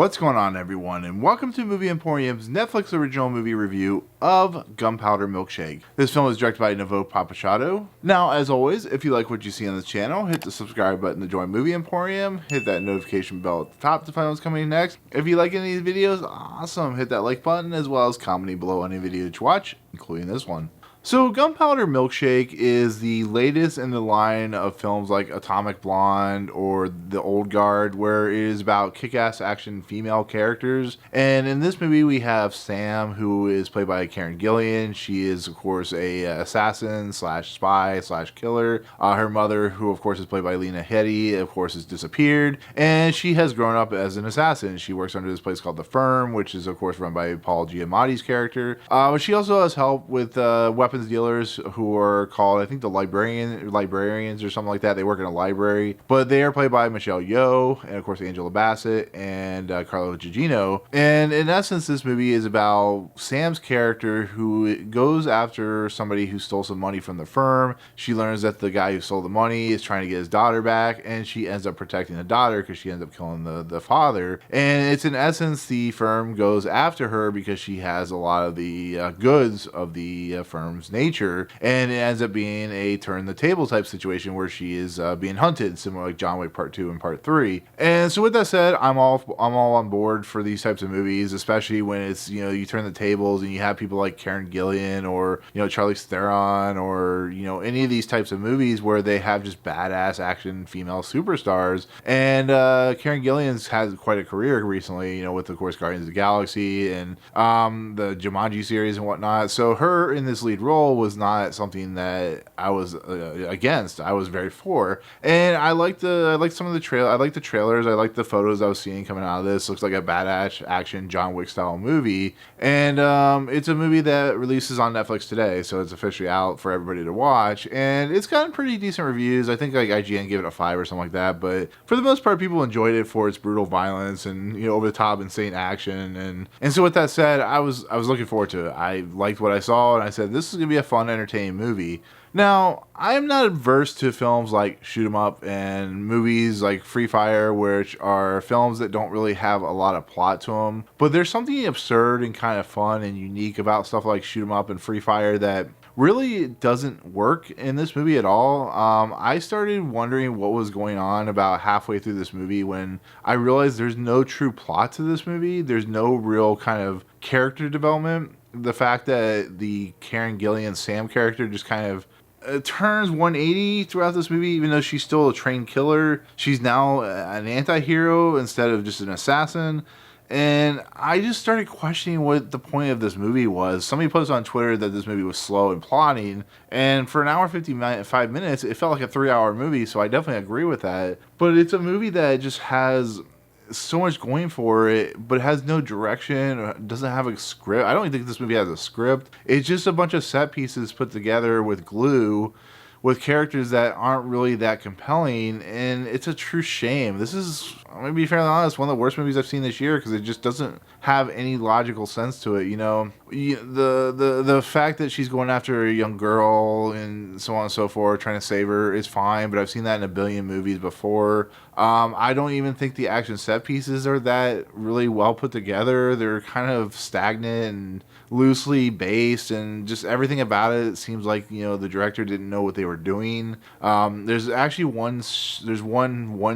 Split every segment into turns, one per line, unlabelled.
What's going on, everyone, and welcome to Movie Emporium's Netflix original movie review of Gunpowder Milkshake. This film is directed by Navot Papushado. Now, as always, if you like what you see on this channel, hit the subscribe button to join Movie Emporium, hit that notification bell at the top to find what's coming next. If you like any of these videos, awesome, hit that like button, as well as comment below any video that you watch, including this one. So, Gunpowder Milkshake is the latest in the line of films like Atomic Blonde or The Old Guard, where it is about kick-ass action female characters. And in this movie, we have Sam, who is played by Karen Gillan. She is, of course, a assassin slash spy slash killer. Her mother, who of course is played by Lena Headey, of course has disappeared, and she has grown up as an assassin. She works under this place called The Firm, which is of course run by Paul Giamatti's character. But she also has help with weapons dealers who are called, I think, the librarians or something like that. They work in a library, but they are played by Yeoh and of course Angela Bassett and Carla Gugino. And in essence, this movie is about Sam's character, who goes after somebody who stole some money from the firm. She learns that the guy who stole the money is trying to get his daughter back, and she ends up protecting the daughter because she ends up killing the father. And it's in essence, the firm goes after her because she has a lot of the goods of the firm's nature, and it ends up being a turn the table type situation where she is being hunted, similar like John Wick Part 2 and Part 3. And so with that said, I'm all on board for these types of movies, especially when it's, you know, you turn the tables and you have people like Karen Gillan or, you know, Charlize Theron or, you know, any of these types of movies where they have just badass action female superstars. And Karen Gillan's had quite a career recently, you know, with of course Guardians of the Galaxy and the Giamatti series and whatnot. So her in this lead role was not something that I was against. I was very for, and I liked some of the I like the trailers. I like the photos I was seeing coming out of this. Looks like a badass action John Wick style movie, and it's a movie that releases on Netflix today, so it's officially out for everybody to watch, and it's gotten pretty decent reviews. I think like IGN gave it a 5 or something like that, but for the most part, people enjoyed it for its brutal violence and, you know, over the top insane action, and so with that said, I was looking forward to it. I liked what I saw, and I said this is gonna be a fun, entertaining movie. Now, I'm not adverse to films like Shoot 'em Up and movies like Free Fire, which are films that don't really have a lot of plot to them. But there's something absurd and kind of fun and unique about stuff like Shoot 'em Up and Free Fire that really doesn't work in this movie at all. I started wondering what was going on about halfway through this movie when I realized there's no true plot to this movie. There's no real kind of character development. The fact that the Karen Gillan Sam character just kind of turns 180 throughout this movie, even though she's still a trained killer. She's now an anti-hero instead of just an assassin. And I just started questioning what the point of this movie was. Somebody posted on Twitter that this movie was slow and plotting, and for an hour 55 minutes, it felt like a 3-hour movie, so I definitely agree with that. But it's a movie that just has so much going for it, but it has no direction, or doesn't have a script. I don't even think this movie has a script. It's just a bunch of set pieces put together with glue, with characters that aren't really that compelling, and it's a true shame. This is, I'm gonna be fairly honest, one of the worst movies I've seen this year because it just doesn't have any logical sense to it. You know, the fact that she's going after a young girl and so on and so forth, trying to save her, is fine, but I've seen that in a billion movies before. I don't even think the action set pieces are that really well put together. They're kind of stagnant and loosely based, and just everything about it seems like, you know, the director didn't know what they were doing. There's actually one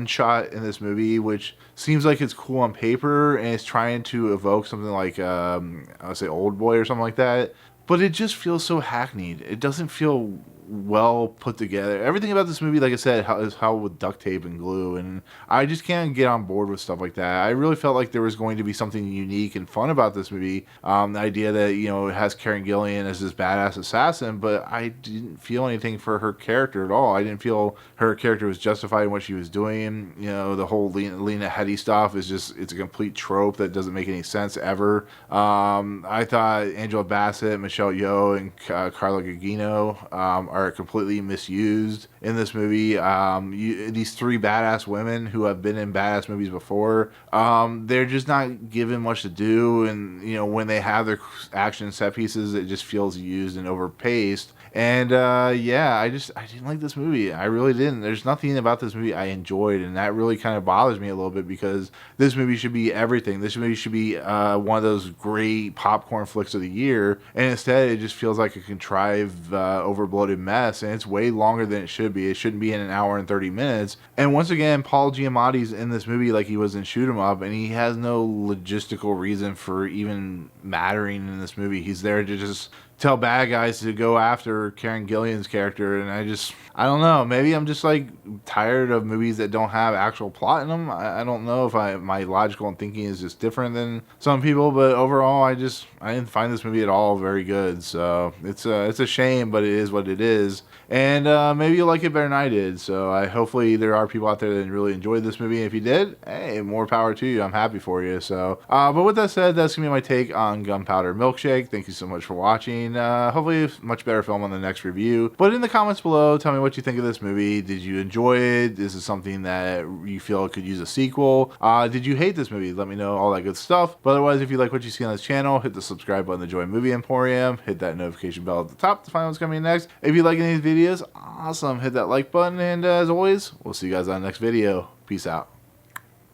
shot in this movie which seems like it's cool on paper and it's trying to evoke something like I would say Old Boy or something like that, but it just feels so hackneyed. It doesn't feel well put together. Everything about this movie, like I said, is how with duct tape and glue, and I just can't get on board with stuff like that. I really felt like there was going to be something unique and fun about this movie. The idea that, you know, it has Karen Gillan as this badass assassin, but I didn't feel anything for her character at all. I didn't feel her character was justified in what she was doing. You know, the whole Lena Headey stuff is just, it's a complete trope that doesn't make any sense ever. I thought Angela Bassett, Michelle Yeoh, and Carla Gugino are completely misused in this movie. These three badass women who have been in badass movies before, they're just not given much to do, and you know, when they have their action set pieces, it just feels used and overpaced. And yeah, I didn't like this movie. I really didn't. There's nothing about this movie I enjoyed, and that really kind of bothers me a little bit, because this movie should be everything. This movie should be one of those great popcorn flicks of the year, and instead it just feels like a contrived, overbloated mess, and it's way longer than it should be. It shouldn't be in an hour and 30 minutes. And once again, Paul Giamatti's in this movie like he was in Shoot 'Em Up, and he has no logistical reason for even mattering in this movie. He's there to just tell bad guys to go after Karen Gillan's character, and I don't know, maybe I'm just like tired of movies that don't have actual plot in them. I don't know if my logical and thinking is just different than some people, but overall I didn't find this movie at all very good. So it's a shame, but it is what it is, and maybe you'll like it better than I did. So hopefully there are people out there that really enjoyed this movie. If you did, hey, more power to you. I'm happy for you. So but with that said, that's gonna be my take on Gunpowder Milkshake. Thank you so much for watching. Hopefully a much better film on the next review. But in the comments below, tell me what you think of this movie. Did you enjoy it? Is it something that you feel could use a sequel? Did you hate this movie? Let me know, all that good stuff. But otherwise, if you like what you see on this channel, hit the subscribe button to join Movie Emporium. Hit that notification bell at the top to find what's coming next. If you like any of these videos, awesome. Hit that like button. And as always, we'll see you guys on the next video. Peace out.